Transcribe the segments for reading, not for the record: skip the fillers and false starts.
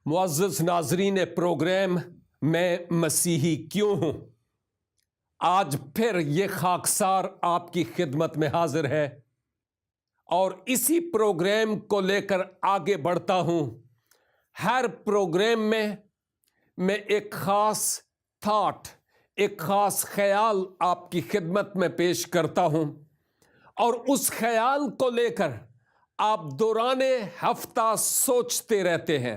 معزز ناظرین پروگرام میں مسیحی کیوں ہوں، آج پھر یہ خاکسار آپ کی خدمت میں حاضر ہے اور اسی پروگرام کو لے کر آگے بڑھتا ہوں۔ ہر پروگرام میں ایک خاص تھاٹ، ایک خاص خیال آپ کی خدمت میں پیش کرتا ہوں اور اس خیال کو لے کر آپ دوران ہفتہ سوچتے رہتے ہیں۔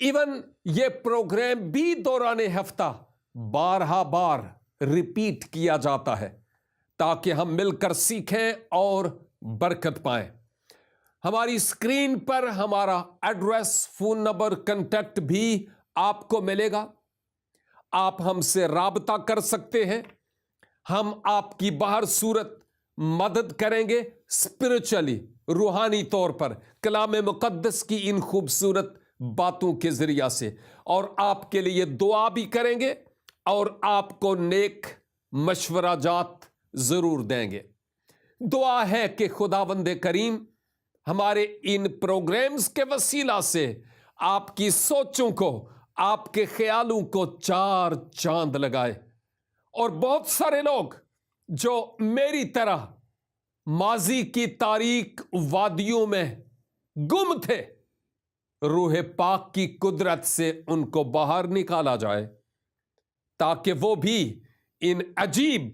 ایون یہ پروگرام بھی دوران ہفتہ بارہا بار ریپیٹ کیا جاتا ہے تاکہ ہم مل کر سیکھیں اور برکت پائیں۔ ہماری اسکرین پر ہمارا ایڈریس، فون نمبر، کنٹیکٹ بھی آپ کو ملے گا۔ آپ ہم سے رابطہ کر سکتے ہیں، ہم آپ کی بہر صورت مدد کریں گے، اسپرچولی، روحانی طور پر، کلام مقدس کی ان خوبصورت باتوں کے ذریعہ سے، اور آپ کے لیے دعا بھی کریں گے اور آپ کو نیک مشورہ جات ضرور دیں گے۔ دعا ہے کہ خداوند کریم ہمارے ان پروگرامز کے وسیلہ سے آپ کی سوچوں کو، آپ کے خیالوں کو چار چاند لگائے، اور بہت سارے لوگ جو میری طرح ماضی کی تاریک وادیوں میں گم تھے، روح پاک کی قدرت سے ان کو باہر نکالا جائے تاکہ وہ بھی ان عجیب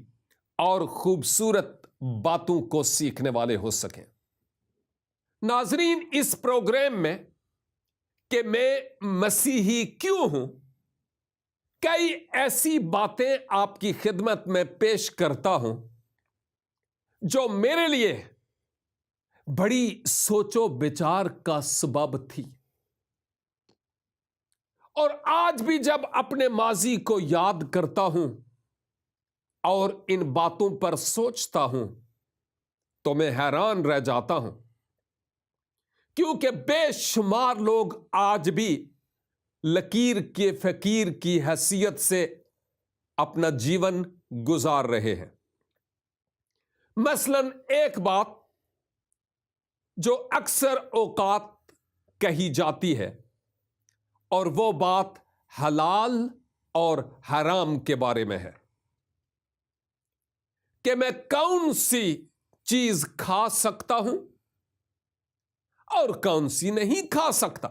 اور خوبصورت باتوں کو سیکھنے والے ہو سکیں۔ ناظرین، اس پروگرام میں کہ میں مسیحی کیوں ہوں، کئی ایسی باتیں آپ کی خدمت میں پیش کرتا ہوں جو میرے لیے بڑی سوچ و بچار کا سبب تھی، اور آج بھی جب اپنے ماضی کو یاد کرتا ہوں اور ان باتوں پر سوچتا ہوں تو میں حیران رہ جاتا ہوں، کیونکہ بے شمار لوگ آج بھی لکیر کے فقیر کی حیثیت سے اپنا جیون گزار رہے ہیں۔ مثلاً ایک بات جو اکثر اوقات کہی جاتی ہے، اور وہ بات حلال اور حرام کے بارے میں ہے کہ میں کون سی چیز کھا سکتا ہوں اور کون سی نہیں کھا سکتا،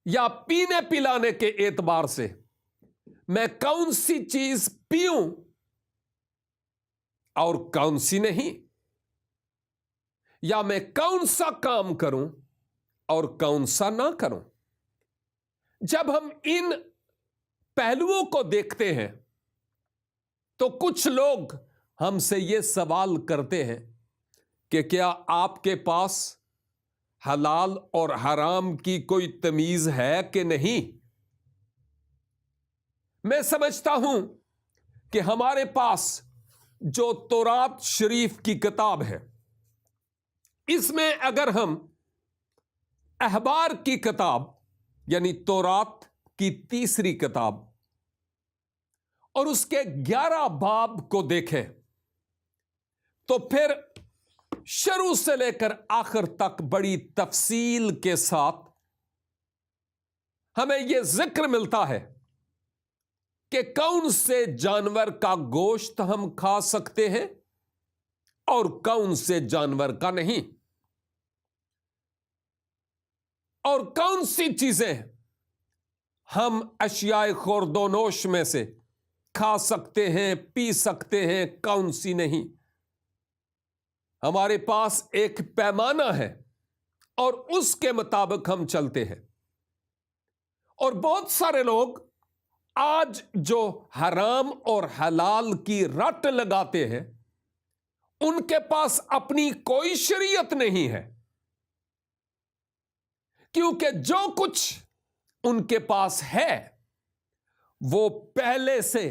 یا پینے پلانے کے اعتبار سے میں کون سی چیز پیوں اور کون سی نہیں، یا میں کون سا کام کروں اور کون سا نہ کروں۔ جب ہم ان پہلوؤں کو دیکھتے ہیں تو کچھ لوگ ہم سے یہ سوال کرتے ہیں کہ کیا آپ کے پاس حلال اور حرام کی کوئی تمیز ہے کہ نہیں؟ میں سمجھتا ہوں کہ ہمارے پاس جو تورات شریف کی کتاب ہے، اس میں اگر ہم احبار کی کتاب یعنی تورات کی تیسری کتاب اور اس کے 11 باب کو دیکھیں تو پھر شروع سے لے کر آخر تک بڑی تفصیل کے ساتھ ہمیں یہ ذکر ملتا ہے کہ کون سے جانور کا گوشت ہم کھا سکتے ہیں اور کون سے جانور کا نہیں، اور کون سی چیزیں ہم اشیاء خورد و نوش میں سے کھا سکتے ہیں، پی سکتے ہیں، کون سی نہیں۔ ہمارے پاس ایک پیمانہ ہے اور اس کے مطابق ہم چلتے ہیں، اور بہت سارے لوگ آج جو حرام اور حلال کی رٹ لگاتے ہیں، ان کے پاس اپنی کوئی شریعت نہیں ہے، کیونکہ جو کچھ ان کے پاس ہے وہ پہلے سے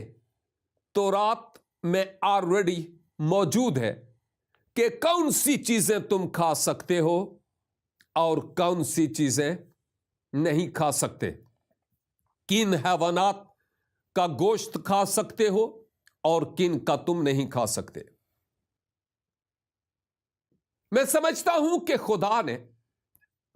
تورات میں آلریڈی موجود ہے کہ کون سی چیزیں تم کھا سکتے ہو اور کون سی چیزیں نہیں کھا سکتے، کن حیوانات کا گوشت کھا سکتے ہو اور کن کا تم نہیں کھا سکتے۔ میں سمجھتا ہوں کہ خدا نے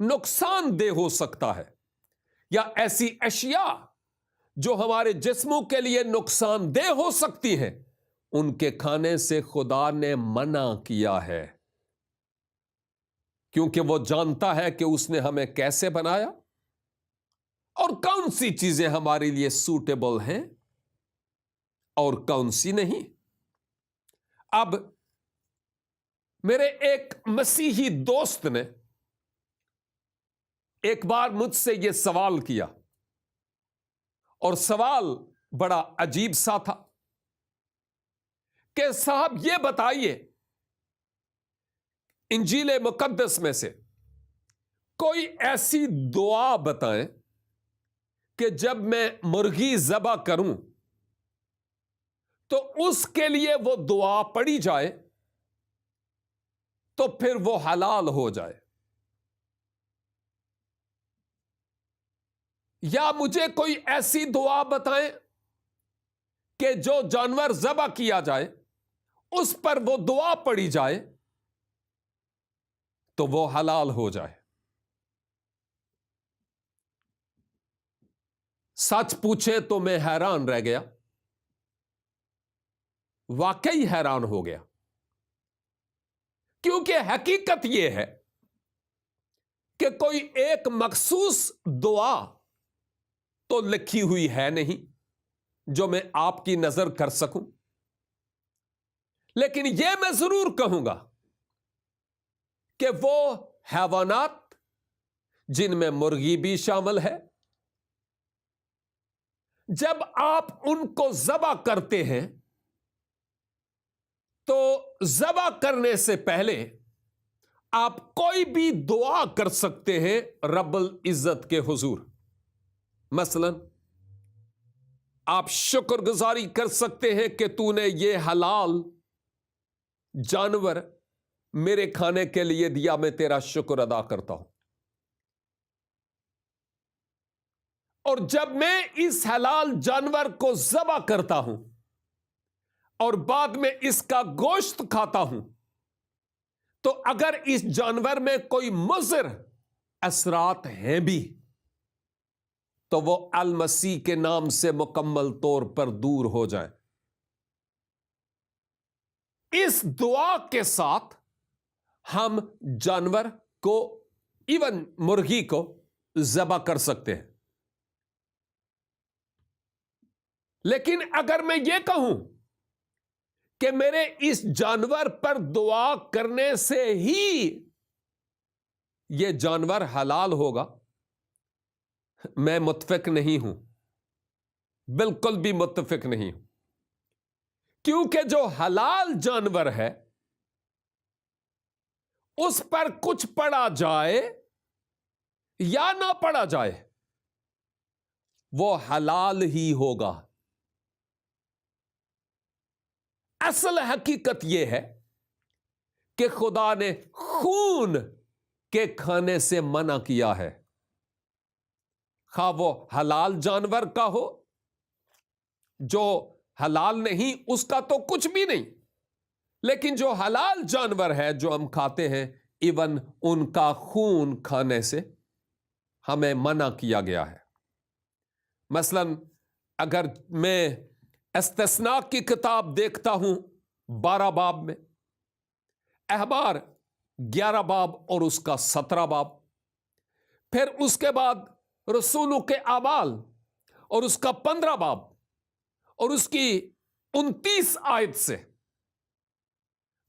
نقصان دہ ہو سکتا ہے، یا ایسی اشیاء جو ہمارے جسموں کے لیے نقصان دہ ہو سکتی ہیں، ان کے کھانے سے خدا نے منع کیا ہے، کیونکہ وہ جانتا ہے کہ اس نے ہمیں کیسے بنایا اور کون سی چیزیں ہمارے لیے سوٹیبل ہیں اور کون سی نہیں۔ اب میرے ایک مسیحی دوست نے ایک بار مجھ سے یہ سوال کیا، اور سوال بڑا عجیب سا تھا کہ صاحب یہ بتائیے، انجیل مقدس میں سے کوئی ایسی دعا بتائیں کہ جب میں مرغی ذبح کروں تو اس کے لیے وہ دعا پڑھی جائے تو پھر وہ حلال ہو جائے، یا مجھے کوئی ایسی دعا بتائیں کہ جو جانور ذبح کیا جائے اس پر وہ دعا پڑھی جائے تو وہ حلال ہو جائے۔ سچ پوچھے تو میں حیران رہ گیا، واقعی حیران ہو گیا، کیونکہ حقیقت یہ ہے کہ کوئی ایک مخصوص دعا تو لکھی ہوئی ہے نہیں جو میں آپ کی نظر کر سکوں، لیکن یہ میں ضرور کہوں گا کہ وہ حیوانات جن میں مرغی بھی شامل ہے، جب آپ ان کو ذبح کرتے ہیں تو ذبح کرنے سے پہلے آپ کوئی بھی دعا کر سکتے ہیں رب العزت کے حضور۔ مثلا آپ شکر گزاری کر سکتے ہیں کہ تو نے یہ حلال جانور میرے کھانے کے لیے دیا، میں تیرا شکر ادا کرتا ہوں، اور جب میں اس حلال جانور کو ذبح کرتا ہوں اور بعد میں اس کا گوشت کھاتا ہوں تو اگر اس جانور میں کوئی مضر اثرات ہیں بھی تو وہ المسیح کے نام سے مکمل طور پر دور ہو جائیں۔ اس دعا کے ساتھ ہم جانور کو، ایون مرغی کو ذبح کر سکتے ہیں، لیکن اگر میں یہ کہوں کہ میرے اس جانور پر دعا کرنے سے ہی یہ جانور حلال ہوگا، میں متفق نہیں ہوں، بالکل بھی متفق نہیں ہوں، کیونکہ جو حلال جانور ہے اس پر کچھ پڑا جائے یا نہ پڑا جائے وہ حلال ہی ہوگا۔ اصل حقیقت یہ ہے کہ خدا نے خون کے کھانے سے منع کیا ہے، خواہ وہ حلال جانور کا ہو، جو حلال نہیں اس کا تو کچھ بھی نہیں، لیکن جو حلال جانور ہے جو ہم کھاتے ہیں، ایون ان کا خون کھانے سے ہمیں منع کیا گیا ہے۔ مثلا اگر میں استثناء کی کتاب دیکھتا ہوں 12 باب میں، احبار 11 باب اور اس کا 17 باب، پھر اس کے بعد رسولوں کے اعمال اور اس کا 15 باب اور اس کی 29 آیت سے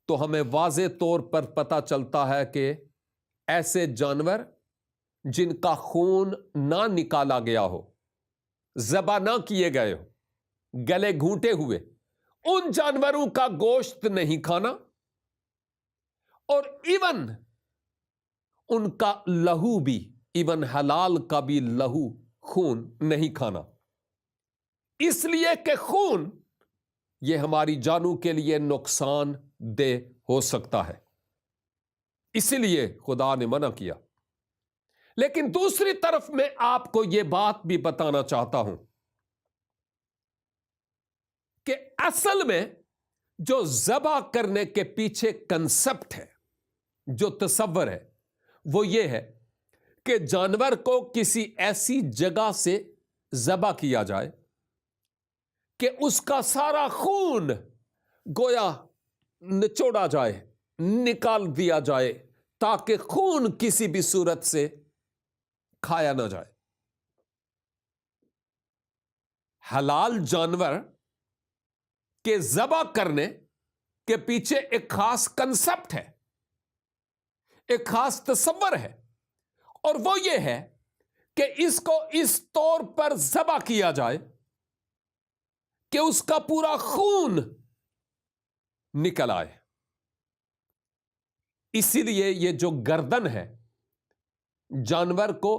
تو ہمیں واضح طور پر پتہ چلتا ہے کہ ایسے جانور جن کا خون نہ نکالا گیا ہو، ذبح نہ کیے گئے ہو، گلے گھونٹے ہوئے، ان جانوروں کا گوشت نہیں کھانا، اور ایون ان کا لہو بھی، ایون حلال کا بھی لہو، خون نہیں کھانا، اس لیے کہ خون یہ ہماری جانوں کے لیے نقصان دہ ہو سکتا ہے، اسی لیے خدا نے منع کیا۔ لیکن دوسری طرف میں آپ کو یہ بات بھی بتانا چاہتا ہوں کہ اصل میں جو ذبح کرنے کے پیچھے کنسپٹ ہے، جو تصور ہے، وہ یہ ہے کہ جانور کو کسی ایسی جگہ سے ذبح کیا جائے کہ اس کا سارا خون گویا نچوڑا جائے، نکال دیا جائے، تاکہ خون کسی بھی صورت سے کھایا نہ جائے۔ حلال جانور کے ذبح کرنے کے پیچھے ایک خاص کنسپٹ ہے، ایک خاص تصور ہے، اور وہ یہ ہے کہ اس کو اس طور پر ذبح کیا جائے کہ اس کا پورا خون نکل آئے۔ اسی لیے یہ جو گردن ہے، جانور کو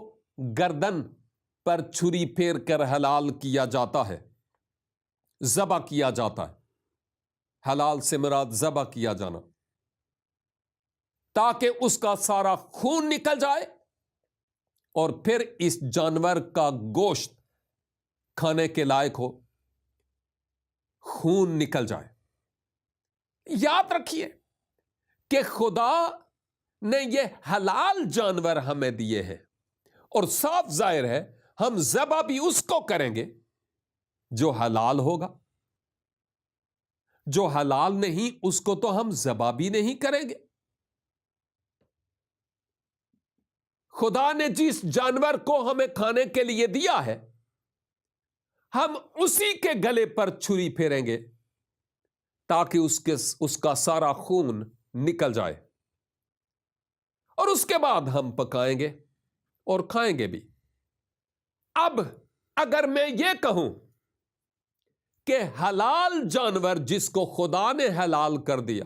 گردن پر چھری پھیر کر حلال کیا جاتا ہے، ذبح کیا جاتا ہے۔ حلال سے مراد ذبح کیا جانا، تاکہ اس کا سارا خون نکل جائے اور پھر اس جانور کا گوشت کھانے کے لائق ہو، خون نکل جائے۔ یاد رکھیے کہ خدا نے یہ حلال جانور ہمیں دیے ہیں، اور صاف ظاہر ہے ہم ذبح بھی اس کو کریں گے جو حلال ہوگا۔ جو حلال نہیں اس کو تو ہم ذبح بھی نہیں کریں گے۔ خدا نے جس جانور کو ہمیں کھانے کے لیے دیا ہے، ہم اسی کے گلے پر چھری پھیریں گے تاکہ اس کا سارا خون نکل جائے، اور اس کے بعد ہم پکائیں گے اور کھائیں گے بھی۔ اب اگر میں یہ کہوں کہ حلال جانور جس کو خدا نے حلال کر دیا،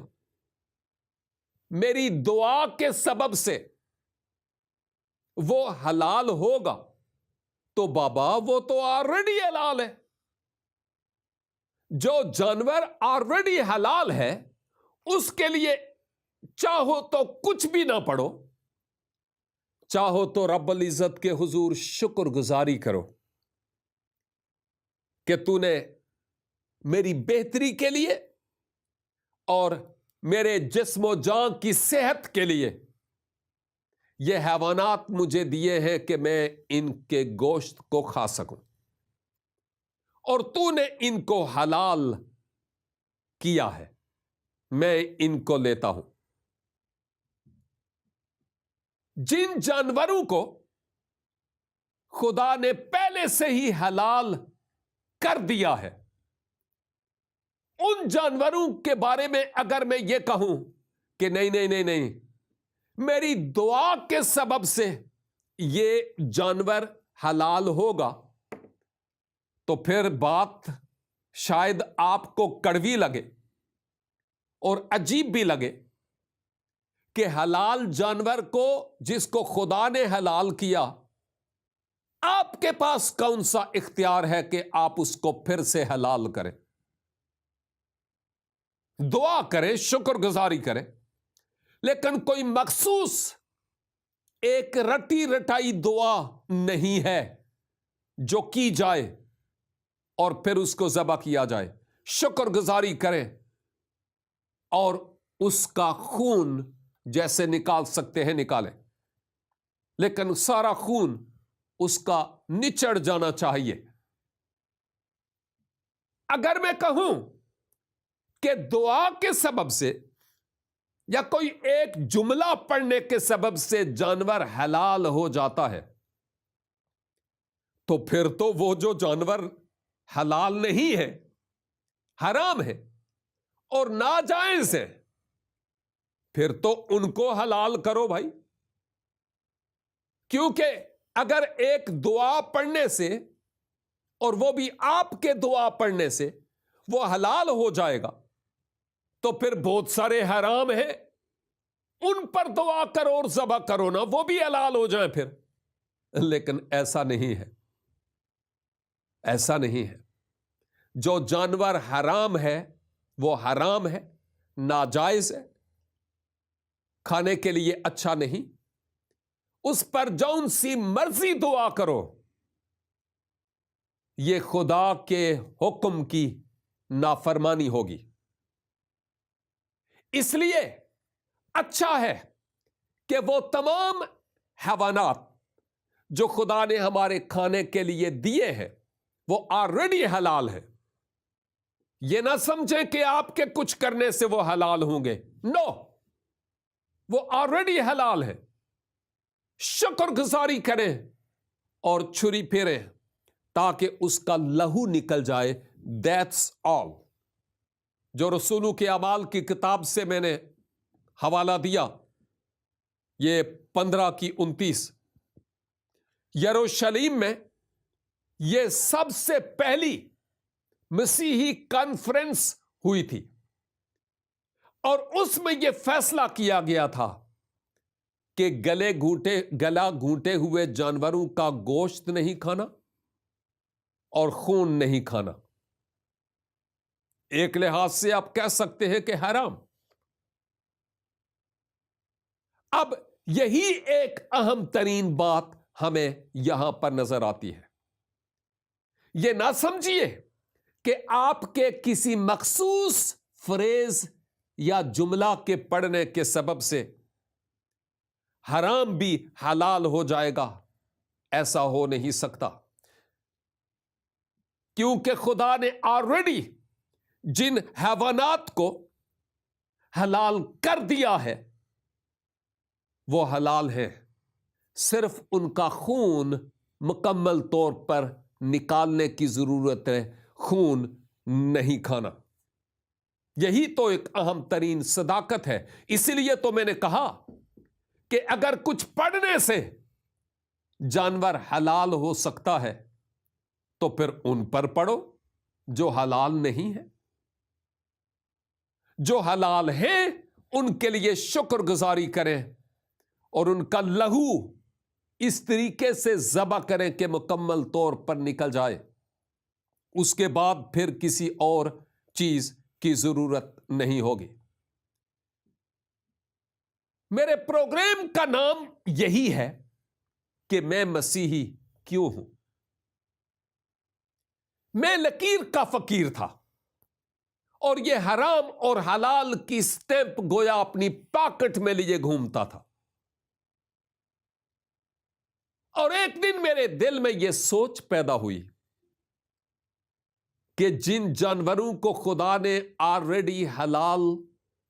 میری دعا کے سبب سے وہ حلال ہوگا، تو بابا وہ تو آلریڈی حلال ہے۔ جو جانور آلریڈی حلال ہے اس کے لیے چاہو تو کچھ بھی نہ پڑھو، چاہو تو رب العزت کے حضور شکر گزاری کرو کہ تو نے میری بہتری کے لیے اور میرے جسم و جان کی صحت کے لیے یہ حیوانات مجھے دیے ہیں کہ میں ان کے گوشت کو کھا سکوں، اور تو نے ان کو حلال کیا ہے، میں ان کو لیتا ہوں۔ جن جانوروں کو خدا نے پہلے سے ہی حلال کر دیا ہے، ان جانوروں کے بارے میں اگر میں یہ کہوں کہ نہیں نہیں نہیں نہیں، میری دعا کے سبب سے یہ جانور حلال ہوگا، تو پھر بات شاید آپ کو کڑوی لگے اور عجیب بھی لگے کہ حلال جانور کو جس کو خدا نے حلال کیا، آپ کے پاس کون سا اختیار ہے کہ آپ اس کو پھر سے حلال کریں؟ دعا کریں، شکر گزاری کریں، لیکن کوئی مخصوص ایک رٹی رٹائی دعا نہیں ہے جو کی جائے اور پھر اس کو ذبح کیا جائے۔ شکر گزاری کریں اور اس کا خون جیسے نکال سکتے ہیں نکالیں، لیکن سارا خون اس کا نچڑ جانا چاہیے۔ اگر میں کہوں کہ دعا کے سبب سے یا کوئی ایک جملہ پڑھنے کے سبب سے جانور حلال ہو جاتا ہے، تو پھر تو وہ جو جانور حلال نہیں ہے، حرام ہے اور ناجائز ہے، پھر تو ان کو حلال کرو بھائی۔ کیونکہ اگر ایک دعا پڑھنے سے، اور وہ بھی آپ کے دعا پڑھنے سے، وہ حلال ہو جائے گا، تو پھر بہت سارے حرام ہیں، ان پر دعا کرو اور ذبح کرو نا، وہ بھی حلال ہو جائیں پھر۔ لیکن ایسا نہیں ہے، ایسا نہیں ہے۔ جو جانور حرام ہے وہ حرام ہے، ناجائز ہے، کھانے کے لیے اچھا نہیں، اس پر جون سی مرضی دعا کرو، یہ خدا کے حکم کی نافرمانی ہوگی۔ اس لیے اچھا ہے کہ وہ تمام حیوانات جو خدا نے ہمارے کھانے کے لیے دیے ہیں وہ آلریڈی حلال ہے. یہ نہ سمجھیں کہ آپ کے کچھ کرنے سے وہ حلال ہوں گے. نو، وہ آلریڈی حلال ہے. شکر گزاری کریں اور چھری پھیریں تاکہ اس کا لہو نکل جائے. That's all. جو رسولوں کے اعمال کی کتاب سے میں نے حوالہ دیا، یہ 15:29، یروشلم میں یہ سب سے پہلی مسیحی کانفرنس ہوئی تھی، اور اس میں یہ فیصلہ کیا گیا تھا کہ گلا گھونٹے ہوئے جانوروں کا گوشت نہیں کھانا اور خون نہیں کھانا. ایک لحاظ سے آپ کہہ سکتے ہیں کہ حرام. اب یہی ایک اہم ترین بات ہمیں یہاں پر نظر آتی ہے. یہ نہ سمجھیے کہ آپ کے کسی مخصوص فریز یا جملہ کے پڑھنے کے سبب سے حرام بھی حلال ہو جائے گا. ایسا ہو نہیں سکتا، کیونکہ خدا نے آلریڈی جن حیوانات کو حلال کر دیا ہے وہ حلال ہے. صرف ان کا خون مکمل طور پر نکالنے کی ضرورت ہے، خون نہیں کھانا. یہی تو ایک اہم ترین صداقت ہے. اسی لیے تو میں نے کہا کہ اگر کچھ پڑھنے سے جانور حلال ہو سکتا ہے تو پھر ان پر پڑھو جو حلال نہیں ہے. جو حلال ہیں ان کے لیے شکر گزاری کریں اور ان کا لہو اس طریقے سے ذبح کریں کہ مکمل طور پر نکل جائے. اس کے بعد پھر کسی اور چیز کی ضرورت نہیں ہوگی. میرے پروگرام کا نام یہی ہے کہ میں مسیحی کیوں ہوں. میں لکیر کا فقیر تھا اور یہ حرام اور حلال کی سٹیمپ گویا اپنی پاکٹ میں لیے گھومتا تھا. اور ایک دن میرے دل میں یہ سوچ پیدا ہوئی کہ جن جانوروں کو خدا نے آلریڈی حلال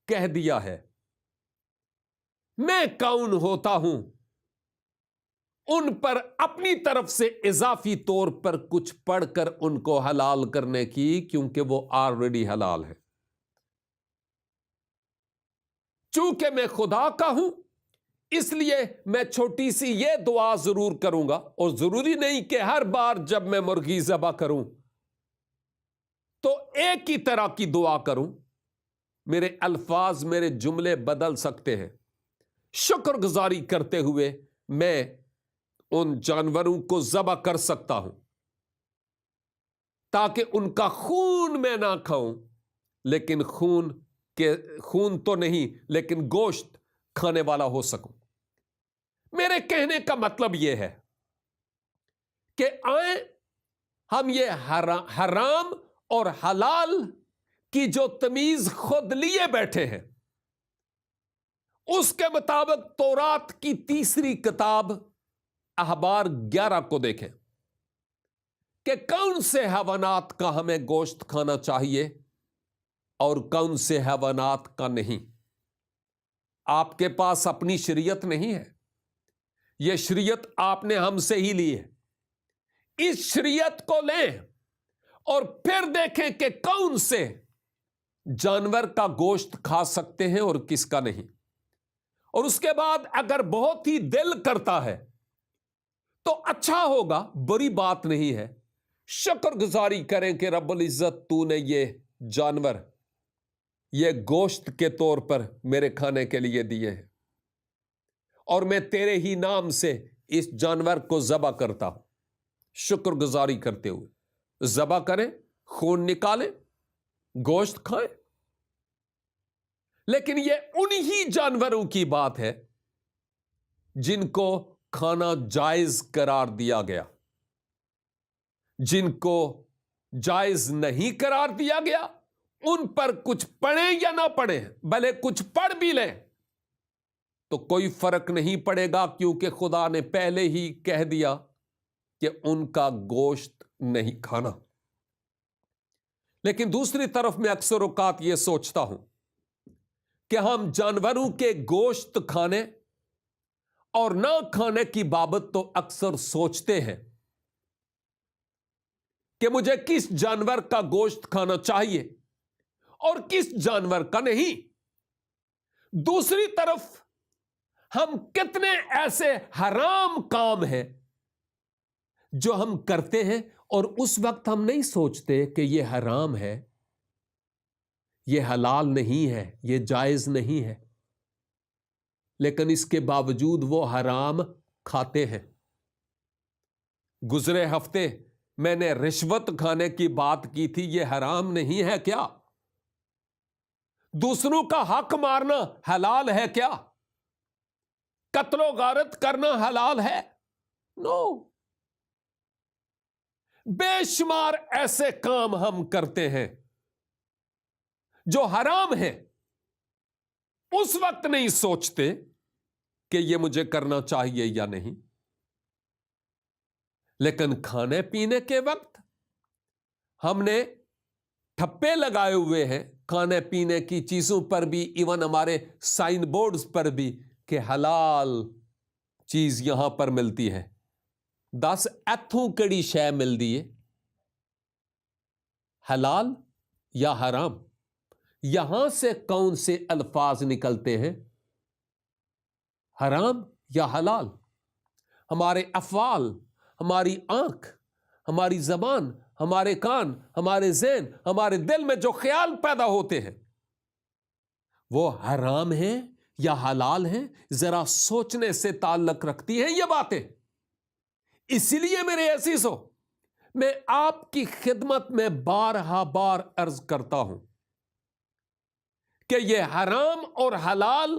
کہہ دیا ہے، میں کون ہوتا ہوں ان پر اپنی طرف سے اضافی طور پر کچھ پڑھ کر ان کو حلال کرنے کی، کیونکہ وہ آلریڈی حلال ہے. چونکہ میں خدا کا ہوں اس لیے میں چھوٹی سی یہ دعا ضرور کروں گا، اور ضروری نہیں کہ ہر بار جب میں مرغی ذبح کروں تو ایک ہی طرح کی دعا کروں. میرے الفاظ، میرے جملے بدل سکتے ہیں. شکر گزاری کرتے ہوئے میں ان جانوروں کو ذبح کر سکتا ہوں تاکہ ان کا خون میں نہ کھاؤں، لیکن خون تو نہیں لیکن گوشت کھانے والا ہو سکوں. میرے کہنے کا مطلب یہ ہے کہ آئیں ہم یہ حرام اور حلال کی جو تمیز خود لیے بیٹھے ہیں اس کے مطابق تورات کی 3 کتاب احبار 11 کو دیکھیں کہ کون سے حیوانات کا ہمیں گوشت کھانا چاہیے اور کون سے حیوانات کا نہیں. آپ کے پاس اپنی شریعت نہیں ہے، یہ شریعت آپ نے ہم سے ہی لی ہے. اس شریعت کو لیں اور پھر دیکھیں کہ کون سے جانور کا گوشت کھا سکتے ہیں اور کس کا نہیں. اور اس کے بعد اگر بہت ہی دل کرتا ہے تو اچھا ہوگا، بری بات نہیں ہے. شکر گزاری کریں کہ رب العزت تو نے یہ جانور یہ گوشت کے طور پر میرے کھانے کے لیے دیے ہیں، اور میں تیرے ہی نام سے اس جانور کو ذبح کرتا ہوں. شکر گزاری کرتے ہوئے ذبح کریں، خون نکالیں، گوشت کھائیں. لیکن یہ انہی جانوروں کی بات ہے جن کو کھانا جائز قرار دیا گیا. جن کو جائز نہیں قرار دیا گیا ان پر کچھ پڑھیں یا نہ پڑھیں، بھلے کچھ پڑھ بھی لیں تو کوئی فرق نہیں پڑے گا، کیونکہ خدا نے پہلے ہی کہہ دیا کہ ان کا گوشت نہیں کھانا۔ لیکن دوسری طرف میں اکثر اوقات یہ سوچتا ہوں کہ ہم جانوروں کے گوشت کھانے اور نہ کھانے کی بابت تو اکثر سوچتے ہیں کہ مجھے کس جانور کا گوشت کھانا چاہیے اور کس جانور کا نہیں۔ دوسری طرف ہم کتنے ایسے حرام کام ہیں جو ہم کرتے ہیں اور اس وقت ہم نہیں سوچتے کہ یہ حرام ہے، یہ حلال نہیں ہے، یہ جائز نہیں ہے، لیکن اس کے باوجود وہ حرام کھاتے ہیں۔ گزرے ہفتے میں نے رشوت کھانے کی بات کی تھی، یہ حرام نہیں ہے کیا؟ دوسروں کا حق مارنا حلال ہے کیا؟ قتل و غارت کرنا حلال ہے؟ نو۔ بے شمار ایسے کام ہم کرتے ہیں جو حرام ہیں، اس وقت نہیں سوچتے کہ یہ مجھے کرنا چاہیے یا نہیں، لیکن کھانے پینے کے وقت ہم نے ٹھپے لگائے ہوئے ہیں کھانے پینے کی چیزوں پر بھی، ایون ہمارے سائن بورڈز پر بھی، کہ حلال چیز یہاں پر ملتی ہے۔ 10 ایتھوں کڑی شے مل دی ہے، حلال یا حرام؟ یہاں سے کون سے الفاظ نکلتے ہیں، حرام یا حلال؟ ہمارے افعال، ہماری آنکھ، ہماری زبان، ہمارے کان، ہمارے ذہن، ہمارے دل میں جو خیال پیدا ہوتے ہیں وہ حرام ہیں یا حلال ہیں؟ ذرا سوچنے سے تعلق رکھتی ہیں یہ باتیں۔ اسی لیے میرے عزیزو، میں آپ کی خدمت میں بارہا بار عرض کرتا ہوں کہ یہ حرام اور حلال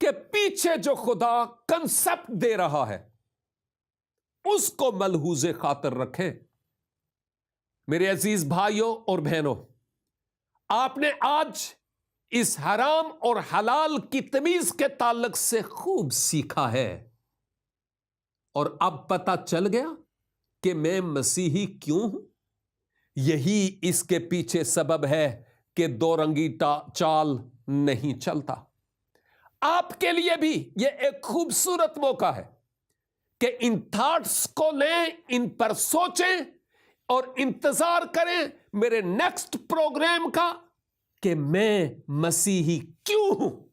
کے پیچھے جو خدا کنسپٹ دے رہا ہے اس کو ملحوظ خاطر رکھیں۔ میرے عزیز بھائیوں اور بہنوں، آپ نے آج اس حرام اور حلال کی تمیز کے تعلق سے خوب سیکھا ہے، اور اب پتہ چل گیا کہ میں مسیحی کیوں ہوں۔ یہی اس کے پیچھے سبب ہے کہ دو رنگی چال نہیں چلتا۔ آپ کے لیے بھی یہ ایک خوبصورت موقع ہے کہ ان تھاٹس کو لیں، ان پر سوچیں اور انتظار کریں میرے نیکسٹ پروگرام کا کہ میں مسیحی کیوں ہوں۔